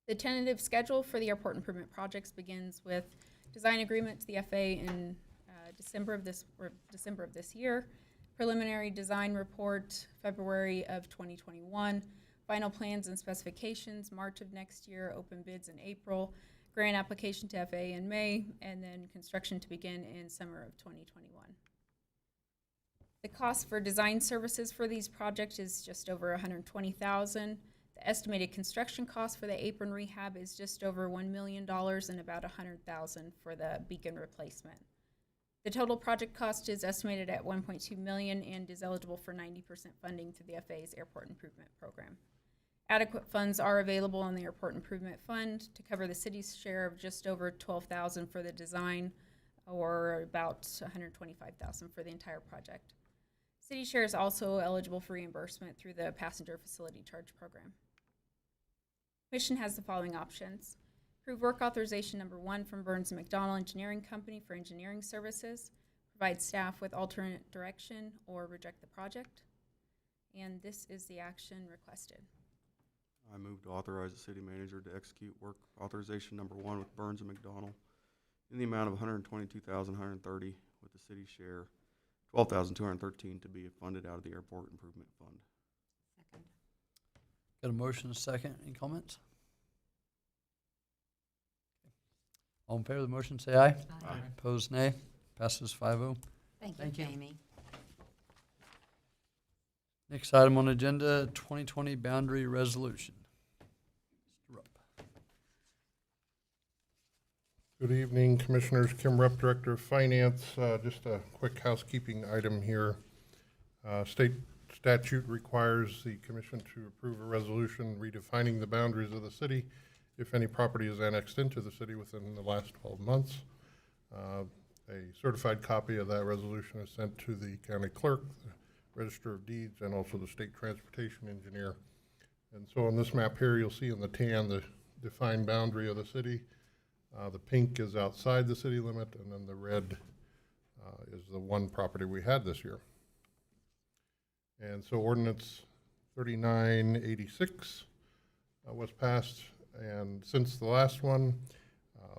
[SPEAKER 9] The tentative schedule for the airport improvement projects begins with design agreement to the FAA in December of this year, preliminary design report February of 2021, final plans and specifications March of next year, open bids in April, grant application to FAA in May, and then construction to begin in summer of 2021. The cost for design services for these projects is just over $120,000. The estimated construction cost for the apron rehab is just over $1 million and about $100,000 for the beacon replacement. The total project cost is estimated at $1.2 million and is eligible for 90% funding through the FAA's Airport Improvement Program. Adequate funds are available in the Airport Improvement Fund to cover the city's share of just over $12,000 for the design, or about $125,000 for the entire project. City share is also eligible for reimbursement through the Passenger Facility Charge Program. Commission has the following options. Approve work authorization number 1 from Burns & McDonnell Engineering Company for engineering services, provide staff with alternate direction, or reject the project. And this is the action requested.
[SPEAKER 2] I move to authorize the city manager to execute work authorization number 1 with Burns & McDonnell in the amount of $122,130 with the city share $12,213 to be funded out of the Airport Improvement Fund.
[SPEAKER 4] Second.
[SPEAKER 1] Got a motion, a second. Any comments? All in favor of the motion, say aye.
[SPEAKER 4] Aye.
[SPEAKER 1] Opposed, nay. Passes 5-0.
[SPEAKER 4] Thank you,
[SPEAKER 1] Thank you.
[SPEAKER 4] Jamie.
[SPEAKER 1] Next item on the agenda, 2020 boundary resolution. Mr. Rupp.
[SPEAKER 3] Good evening, Commissioners. Kim Rupp, Director of Finance. Just a quick housekeeping item here. State statute requires the commission to approve a resolution redefining the boundaries of the city if any property is annexed into the city within the last 12 months. A certified copy of that resolution is sent to the county clerk, the Register of Deeds, and also the state transportation engineer. And so on this map here, you'll see in the tan the defined boundary of the city. The pink is outside the city limit, and then the red is the one property we had this year. And so ordinance 3986 was passed, and since the last one,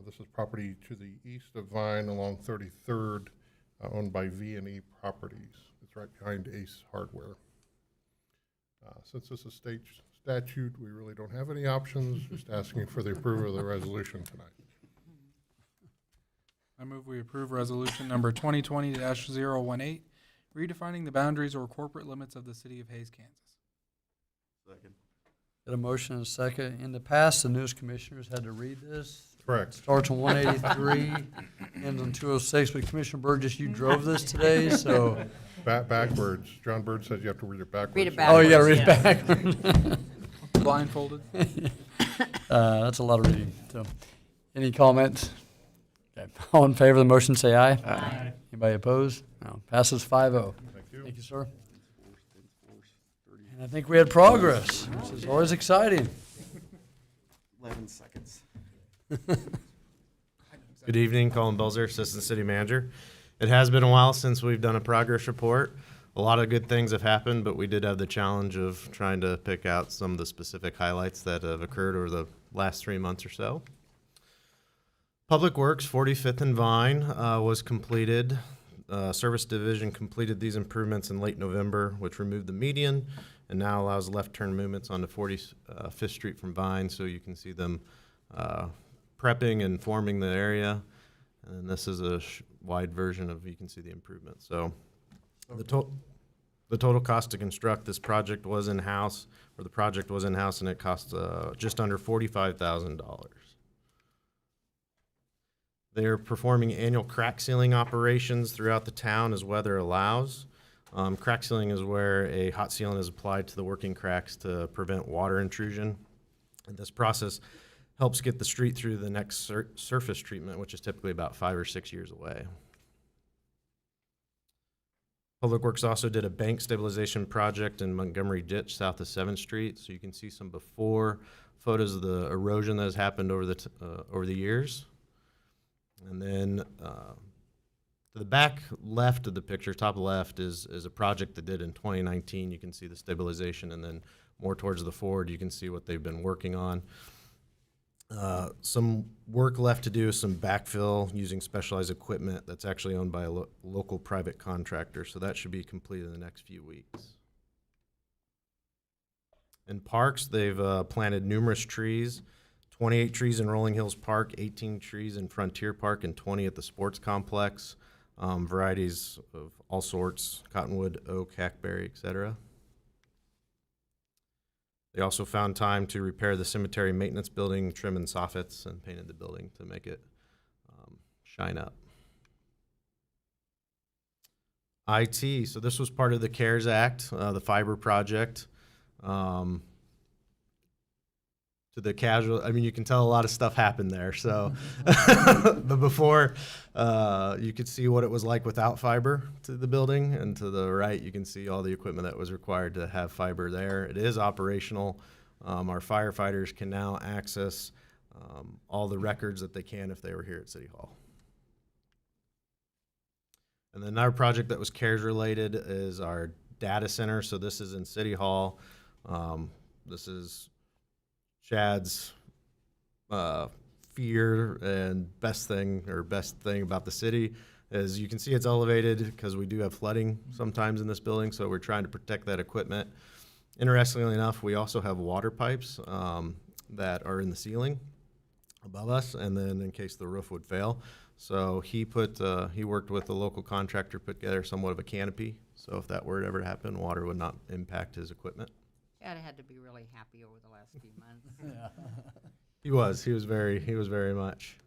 [SPEAKER 3] this is property to the east of Vine along 33rd, owned by V&E Properties. It's right behind Ace Hardware. Since this is state statute, we really don't have any options, just asking for the approval of the resolution tonight.
[SPEAKER 7] I move we approve resolution number 2020-018, redefining the boundaries or corporate limits of the city of Hays, Kansas.
[SPEAKER 2] Second.
[SPEAKER 1] Got a motion and a second. In the past, the news commissioners had to read this.
[SPEAKER 3] Correct.
[SPEAKER 1] Starts on 183, ends on 206, but Commissioner Burgess, you drove this today, so.
[SPEAKER 3] Backwards. John Bird says you have to read it backwards.
[SPEAKER 4] Read it
[SPEAKER 1] Oh, you gotta read it
[SPEAKER 4] Backwards,
[SPEAKER 1] back.
[SPEAKER 7] Blindfolded?
[SPEAKER 1] That's a lot of reading, so. Any comments? Okay. All in favor of the motion, say aye.
[SPEAKER 5] Aye.
[SPEAKER 1] Anybody opposed? No. Passes 5-0.
[SPEAKER 3] Thank you.
[SPEAKER 1] Thank you, sir. And I think we had progress, which is always exciting.
[SPEAKER 2] 11 seconds.
[SPEAKER 10] Good evening, Colin Belzer, Assistant City Manager. It has been a while since we've done a progress report. A lot of good things have happened, but we did have the challenge of trying to pick out some of the specific highlights that have occurred over the last 3 months or so. Public Works, 45th and Vine, was completed. Service Division completed these improvements in late November, which removed the median and now allows left turn movements onto 45th Street from Vine, so you can see them prepping and forming the area. And this is a wide version of, you can see the improvement. So the total cost to construct this project was in-house, or the project was in-house, and it cost just under $45,000. They're performing annual crack sealing operations throughout the town as weather allows. Crack sealing is where a hot sealant is applied to the working cracks to prevent water intrusion. And this process helps get the street through the next surface treatment, which is typically about 5 or 6 years away. Public Works also did a bank stabilization project in Montgomery Ditch south of 7th Street. So you can see some before photos of the erosion that has happened over the years. And then to the back left of the picture, top left, is a project they did in 2019. You can see the stabilization, and then more towards the forward, you can see what they've been working on. Some work left to do, some backfill using specialized equipment that's actually owned by a local private contractor, so that should be completed in the next few weeks. In parks, they've planted numerous trees, 28 trees in Rolling Hills Park, 18 trees in Frontier Park, and 20 at the sports complex. Varieties of all sorts, cottonwood, oak, hackberry, etc. They also found time to repair the cemetery maintenance building, trim and soffits, and painted the building to make it shine up. IT, so this was part of the CARES Act, the fiber project. To the casual, I mean, you can tell a lot of stuff happened there. So the before, you could see what it was like without fiber to the building, and to the right, you can see all the equipment that was required to have fiber there. It is operational. Our firefighters can now access all the records that they can if they were here at City Hall. And then another project that was CARES related is our data center. So this is in City Hall. This is Chad's fear and best thing about the city is you can see it's elevated because we do have flooding sometimes in this building, so we're trying to protect that equipment. Interestingly enough, we also have water pipes that are in the ceiling above us, and then in case the roof would fail. So he worked with a local contractor, put together somewhat of a canopy, so if that were to ever happen, water would not impact his equipment.
[SPEAKER 4] Chad had to be really happy over the last few months.
[SPEAKER 10] He was very much.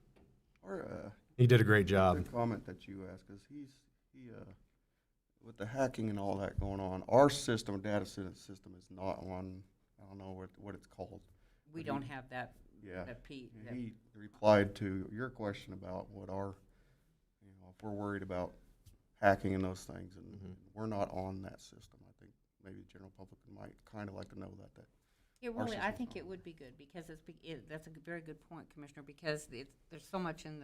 [SPEAKER 2] Or
[SPEAKER 10] He did a great job.
[SPEAKER 2] the comment that you asked, because he with the hacking and all that going on, our system, data center system, is not on. I don't know what it's called.
[SPEAKER 4] We
[SPEAKER 2] But
[SPEAKER 4] don't have that,
[SPEAKER 2] Yeah.
[SPEAKER 4] that P,
[SPEAKER 2] And
[SPEAKER 4] that-
[SPEAKER 2] he replied to your question about what our, if we're worried about hacking and those things, and we're not on that system. I think maybe the general public might kind of like to know that.
[SPEAKER 4] Yeah,
[SPEAKER 2] Our
[SPEAKER 4] really, I
[SPEAKER 2] system's
[SPEAKER 4] think
[SPEAKER 2] not
[SPEAKER 4] it would be good, because that's a very good point, Commissioner, because there's so much in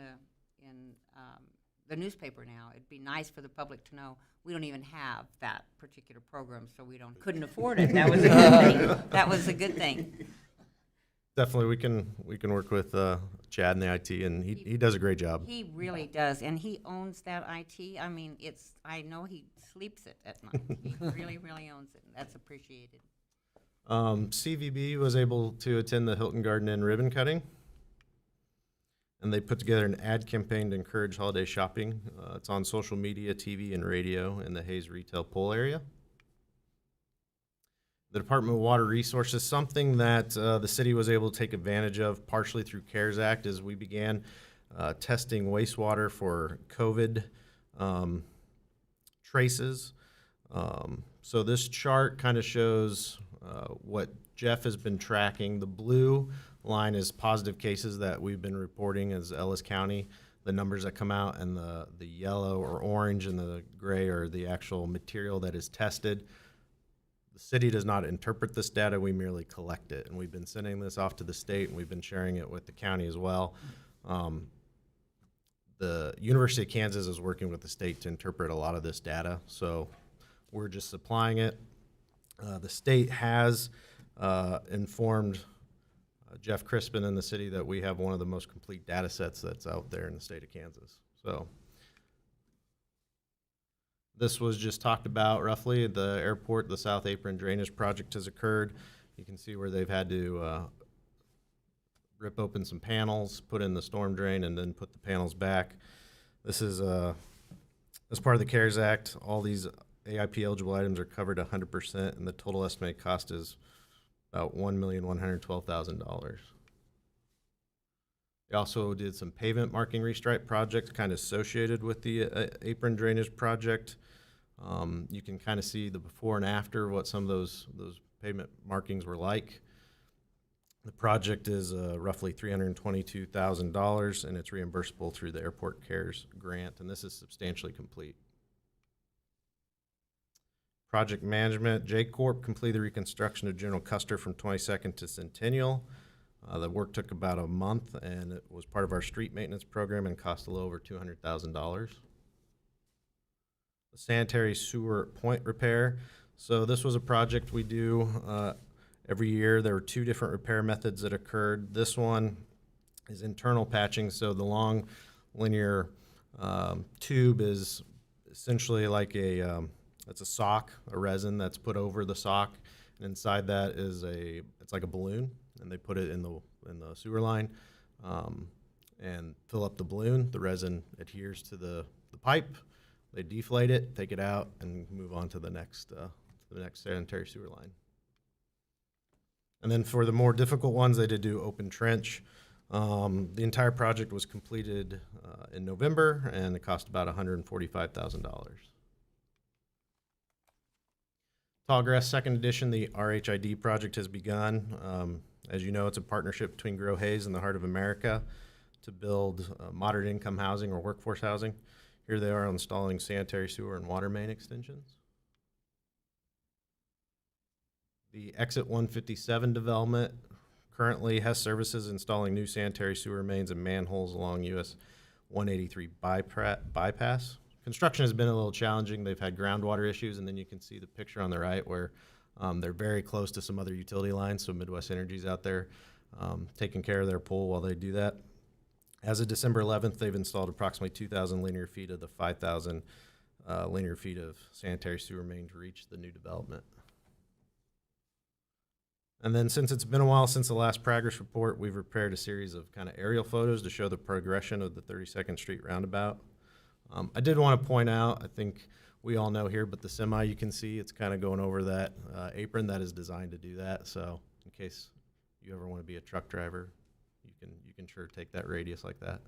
[SPEAKER 4] the newspaper now. It'd be nice for the public to know we don't even have that particular program, so couldn't afford it. That was a good thing. That was a good thing.
[SPEAKER 10] Definitely, we can work with Chad in the IT, and he does a great job.
[SPEAKER 4] He really does, and he owns that IT. I mean, I know he sleeps it at night. He really, really owns it, and that's appreciated.
[SPEAKER 10] CVB was able to attend the Hilton Garden Inn ribbon cutting, and they put together an ad campaign to encourage holiday shopping. It's on social media, TV, and radio in the Hayes retail pool area. The Department of Water Resources, something that the city was able to take advantage of partially through CARES Act, as we began testing wastewater for COVID traces. So this chart kind of shows what Jeff has been tracking. The blue line is positive cases that we've been reporting as Ellis County, the numbers that come out, and the yellow or orange and the gray are the actual material that is tested. The city does not interpret this data, we merely collect it. And we've been sending this off to the state, and we've been sharing it with the county as well. The University of Kansas is working with the state to interpret a lot of this data, so we're just supplying it. The state has informed Jeff Crispin and the city that we have one of the most complete data sets that's out there in the state of Kansas. So this was just talked about roughly at the airport. The South Apron drainage project has occurred. You can see where they've had to rip open some panels, put in the storm drain, and then put the panels back. This is as part of the CARES Act. All these AIP eligible items are covered 100%, and the total estimated cost is about $1,112,000. They also did some pavement marking restripe projects kind of associated with the apron drainage project. You can kind of see the before and after what some of those pavement markings were like. The project is roughly $322,000, and it's reimbursable through the Airport Cares grant, and this is substantially complete. Project management, J-Corp completed the reconstruction of General Custer from 22nd to Centennial. The work took about a month, and it was part of our street maintenance program and cost a little over $200,000. The sanitary sewer point repair. So this was a project we do every year. There were two different repair methods that occurred. This one is internal patching, so the long linear tube is essentially like it's a sock, a resin that's put over the sock, and inside that is it's like a balloon, and they put it in the sewer line and fill up the balloon. The resin adheres to the pipe. They deflate it, take it out, and move on to the next sanitary sewer line. And then for the more difficult ones, they did do open trench. The entire project was completed in November, and it cost about $145,000. Tallgrass Second Edition, the RHID project has begun. As you know, it's a partnership between Grow Hayes and the Heart of America to build moderate income housing or workforce housing. Here they are installing sanitary sewer and water main extensions. The Exit 157 development currently has services installing new sanitary sewer mains and manholes along US 183 bypass. Construction has been a little challenging. They've had groundwater issues, and then you can see the picture on the right where they're very close to some other utility lines, so Midwest Energy's out there taking care of their pole while they do that. As of December 11th, they've installed approximately 2,000 linear feet of the 5,000 linear feet of sanitary sewer main to reach the new development. And then since it's been a while since the last progress report, we've prepared a series of kind of aerial photos to show the progression of the 32nd Street roundabout. I did want to point out, I think we all know here, but the semi you can see, it's kind of going over that apron that is designed to do that. So in case you ever want to be a truck driver, you can sure take that radius like that.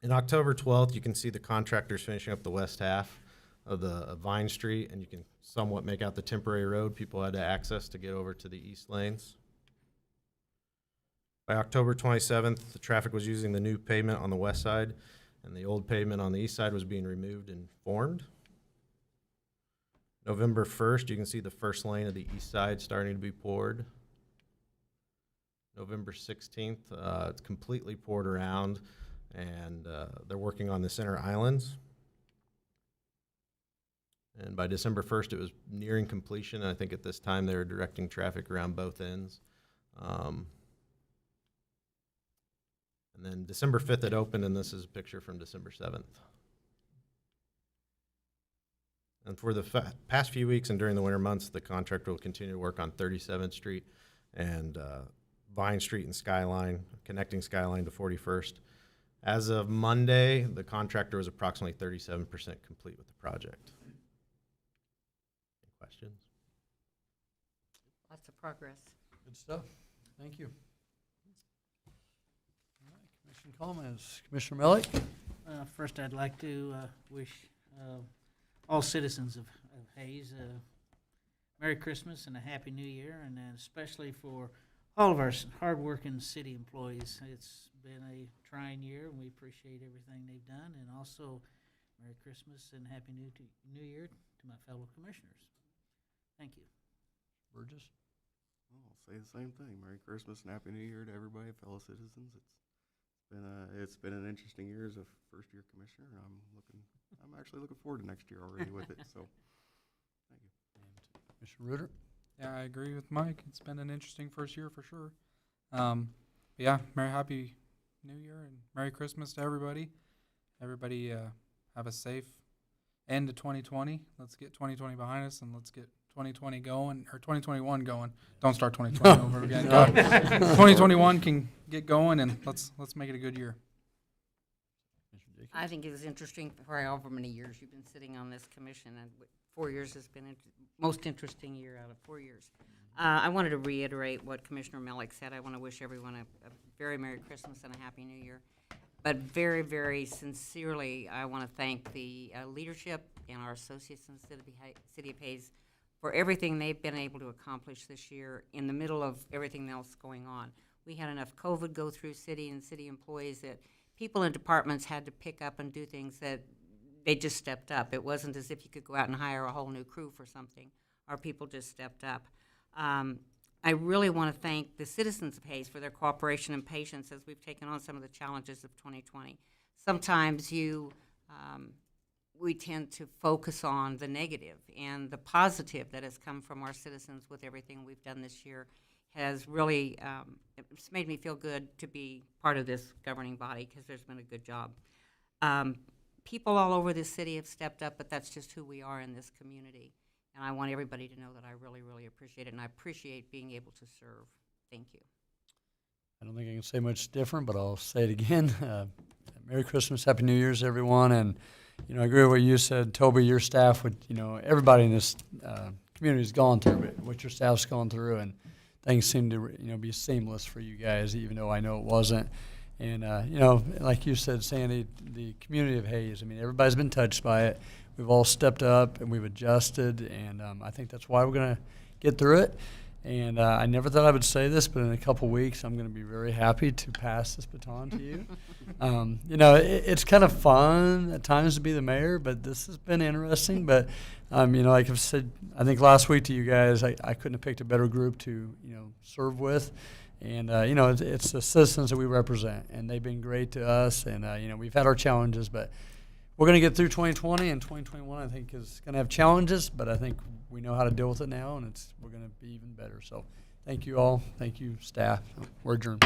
[SPEAKER 10] In October 12th, you can see the contractors finishing up the west half of the Vine Street, and you can somewhat make out the temporary road people had to access to get over to the east lanes. By October 27th, the traffic was using the new pavement on the west side, and the old pavement on the east side was being removed and formed. November 1st, you can see the first lane of the east side starting to be poured. November 16th, it's completely poured around, and they're working on the center islands. And by December 1st, it was nearing completion. And I think at this time they were directing traffic around both ends. And then December 5th it opened, and this is a picture from December 7th. And for the past few weeks and during the winter months, the contractor will continue to work on 37th Street and Vine Street and Skyline, connecting Skyline to 41st. As of Monday, the contractor was approximately 37% complete with the project. Any questions?
[SPEAKER 4] Lots of progress.
[SPEAKER 1] Good stuff. Thank you. All right, commission comments. Commissioner Melick?
[SPEAKER 5] First, I'd like to wish all citizens of Hayes Merry Christmas and a Happy New Year, and then especially for all of our hardworking city employees. It's been a trying year, and we appreciate everything they've done, and also Merry Christmas and Happy New Year to my fellow commissioners. Thank you.
[SPEAKER 1] Burgess?
[SPEAKER 2] Well, I'll say the same thing. Merry Christmas and Happy New Year to everybody, fellow citizens. It's been an interesting year as a first-year commissioner. I'm actually looking forward to next year already with it. So, thank you.
[SPEAKER 1] And Commissioner Reuter?
[SPEAKER 7] Yeah, I agree with Mike. It's been an interesting first year for sure. Yeah, Happy New Year and Merry Christmas to everybody. Everybody have a safe end to 2020. Let's get 2020 behind us and let's get 2020 going, or 2021 going. Don't start 2020 over again. God. 2021 can get going, and let's make it a good year.
[SPEAKER 4] I think it was interesting for however many years you've been sitting on this commission, and 4 years has been most interesting year out of 4 years. I wanted to reiterate what Commissioner Melick said. I want to wish everyone a very Merry Christmas and a Happy New Year. But very, very sincerely, I want to thank the leadership and our associates in the City of Hayes for everything they've been able to accomplish this year in the middle of everything else going on. We had enough COVID go through city and city employees that people in departments had to pick up and do things that they just stepped up. It wasn't as if you could go out and hire a whole new crew for something. Our people just stepped up. I really want to thank the citizens of Hayes for their cooperation and patience as we've taken on some of the challenges of 2020. Sometimes we tend to focus on the negative, and the positive that has come from our citizens with everything we've done this year has really it's made me feel good to be part of this governing body because there's been a good job. People all over this city have stepped up, but that's just who we are in this community. And I want everybody to know that I really, really appreciate it, and I appreciate being able to serve. Thank you.
[SPEAKER 1] I don't think I can say much different, but I'll say it again. Merry Christmas, Happy New Year's, everyone. And, I agree with what you said, Toby, your staff, everybody in this community has gone through it, what your staff's gone through, and things seem to, be seamless for you guys, even though I know it wasn't. And, like you said, Sandy, the community of Hayes, everybody's been touched by it. We've all stepped up and we've adjusted, and I think that's why we're going to get through it. And I never thought I would say this, but in a couple weeks, I'm going to be very happy to pass this baton to you. It's kind of fun at times to be the mayor, but this has been interesting. But, like I've said, I think last week to you guys, I couldn't have picked a better group to, serve with. And, it's the citizens that we represent, and they've been great to us. And, we've had our challenges, but we're going to get through 2020, and 2021, I think, is going to have challenges, but I think we know how to deal with it now, and we're going to be even better. So thank you all. Thank you, staff. We're adjourned.